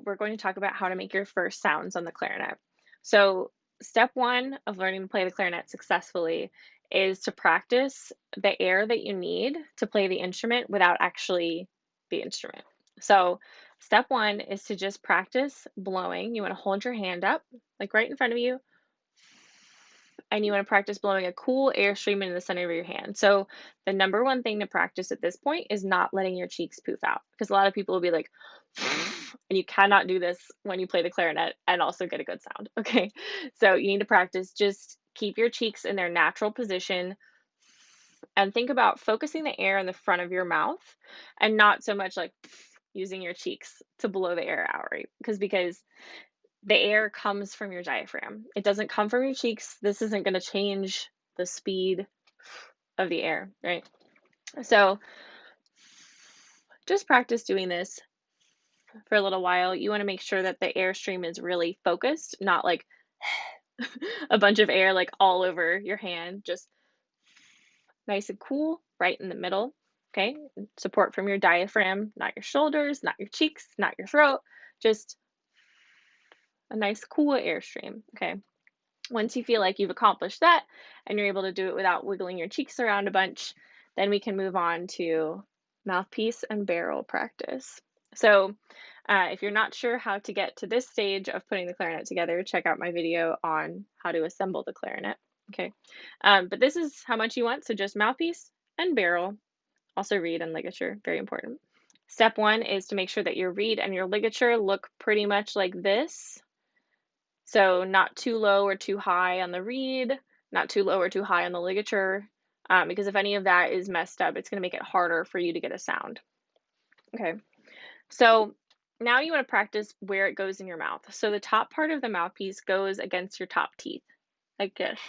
we're going to talk about how to make your first sounds on the clarinet. So, step one of learning to play the clarinet successfully is to practice the air that you need to play the instrument without actually the instrument. So, step one is to just practice blowing. You want to hold your hand up, like right in front of you, and you want to practice blowing a cool air stream into the center of your hand. So, the number one thing to practice at this point is not letting your cheeks poof out, because a lot of people will be like, and you cannot do this when you play the clarinet and also get a good sound. Okay, so you need to practice. Just keep your cheeks in their natural position and think about focusing the air in the front of your mouth and not so much like using your cheeks to blow the air out, right? Because the air comes from your diaphragm. It doesn't come from your cheeks. This isn't going to change the speed of the air, right? So just practice doing this for a little while. You want to make sure that the airstream is really focused, not like a bunch of air like all over your hand, just nice and cool right in the middle. Okay, support from your diaphragm, not your shoulders, not your cheeks, not your throat, just a nice cool airstream. Okay, once you feel like you've accomplished that and you're able to do it without wiggling your cheeks around a bunch, then we can move on to mouthpiece and barrel practice. So if you're not sure how to get to this stage of putting the clarinet together, check out my video on how to assemble the clarinet. Okay, but this is how much you want. So just mouthpiece and barrel, also reed and ligature, very important. Step one is to make sure that your reed and your ligature look pretty much like this. So not too low or too high on the reed, not too low or too high on the ligature, because if any of that is messed up, it's going to make it harder for you to get a sound. Okay, so now you want to practice where it goes in your mouth. So the top part of the mouthpiece goes against your top teeth, like this.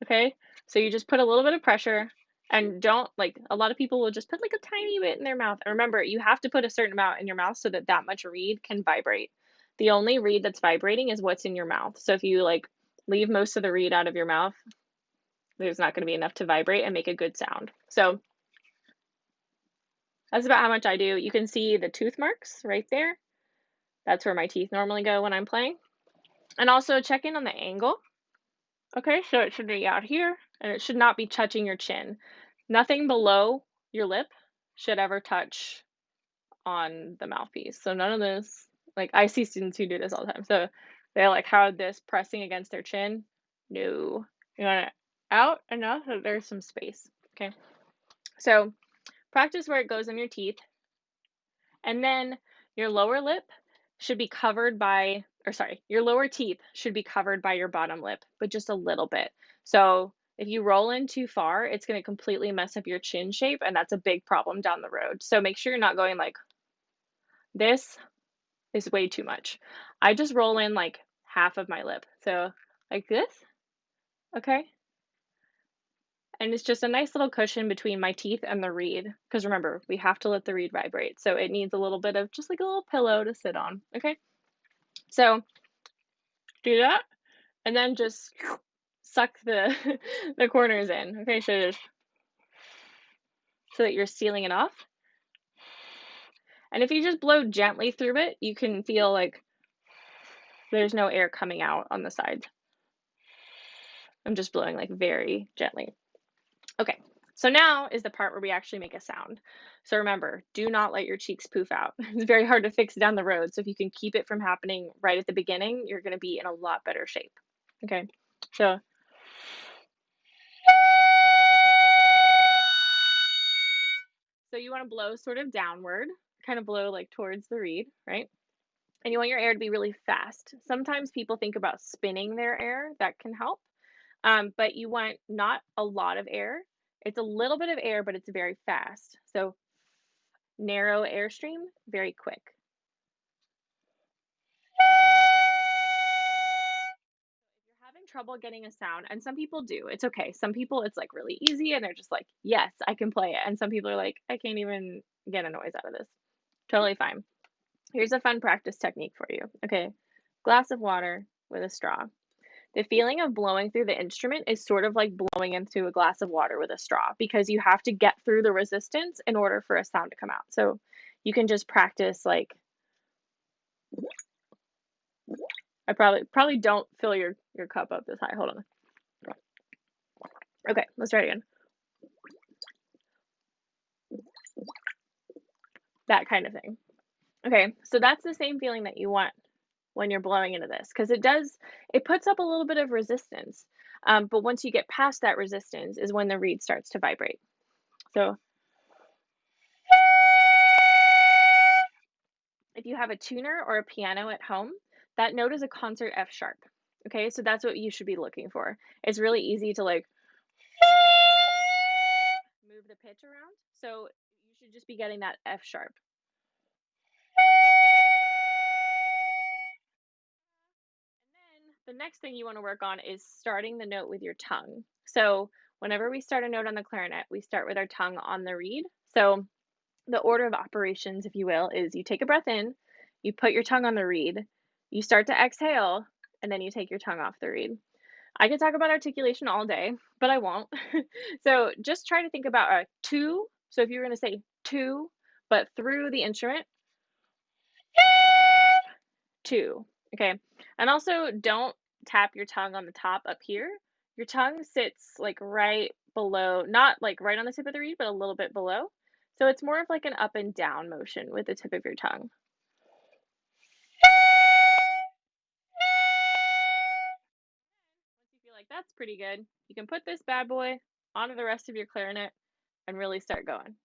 Okay, so you just put a little bit of pressure, and don't, like, a lot of people will just put like a tiny bit in their mouth. And remember, you have to put a certain amount in your mouth so that that much reed can vibrate. The only reed that's vibrating is what's in your mouth. So if you like leave most of the reed out of your mouth, there's not going to be enough to vibrate and make a good sound. So that's about how much I do. You can see the tooth marks right there. That's where my teeth normally go when I'm playing. And also check in on the angle. Okay, so it should be out here, and it should not be touching your chin. Nothing below your lip should ever touch on the mouthpiece. So none of this, like I see students who do this all the time. So they like have this pressing against their chin. No, you want it out enough that there's some space. Okay, so practice where it goes in your teeth, and then your lower lip should be covered by, or sorry, your lower teeth should be covered by your bottom lip, but just a little bit. So if you roll in too far, it's going to completely mess up your chin shape, and that's a big problem down the road. So make sure you're not going like this. Is way too much. I just roll in like half of my lip. So like this, okay? And it's just a nice little cushion between my teeth and the reed. Because remember, we have to let the reed vibrate. So it needs a little bit of just like a little pillow to sit on, okay? So do that, and then just suck the the corners in, okay? So just so that you're sealing it off. And if you just blow gently through it, you can feel like there's no air coming out on the sides. I'm just blowing like very gently. Okay, so now is the part where we actually make a sound. So remember, do not let your cheeks poof out. It's very hard to fix down the road. So if you can keep it from happening right at the beginning, you're going to be in a lot better shape. Okay, so you want to blow sort of downward, kind of blow like towards the reed, right? And you want your air to be really fast. Sometimes people think about spinning their air. That can help. But you want not a lot of air. It's a little bit of air, but it's very fast. So narrow airstream, very quick. If you're having trouble getting a sound, and some people do, it's okay. Some people it's like really easy and they're just like, yes, I can play it. And some people are like, I can't even get a noise out of this. Totally fine. Here's a fun practice technique for you. Okay, glass of water with a straw. The feeling of blowing through the instrument is sort of like blowing into a glass of water with a straw, because you have to get through the resistance in order for a sound to come out. So you can just practice like I probably don't fill your cup up this high. Hold on. Okay, let's try it again. That kind of thing. Okay, so that's the same feeling that you want when you're blowing into this, because it puts up a little bit of resistance. But once you get past that resistance is when the reed starts to vibrate. So if you have a tuner or a piano at home, that note is a concert F sharp. Okay, so that's what you should be looking for. It's really easy to like move the pitch around. So you should just be getting that F sharp. And then the next thing you want to work on is starting the note with your tongue. So whenever we start a note on the clarinet, we start with our tongue on the reed. So the order of operations, if you will, is you take a breath in, you put your tongue on the reed, you start to exhale, and then you take your tongue off the reed. I could talk about articulation all day, but I won't. So just try to think about a two. So if you're going to say two, but through the instrument, two. Okay. And also don't tap your tongue on the top up here. Your tongue sits like right below, not like right on the tip of the reed, but a little bit below. So it's more of like an up and down motion with the tip of your tongue. Once you feel like that's pretty good, you can put this bad boy onto the rest of your clarinet and really start going.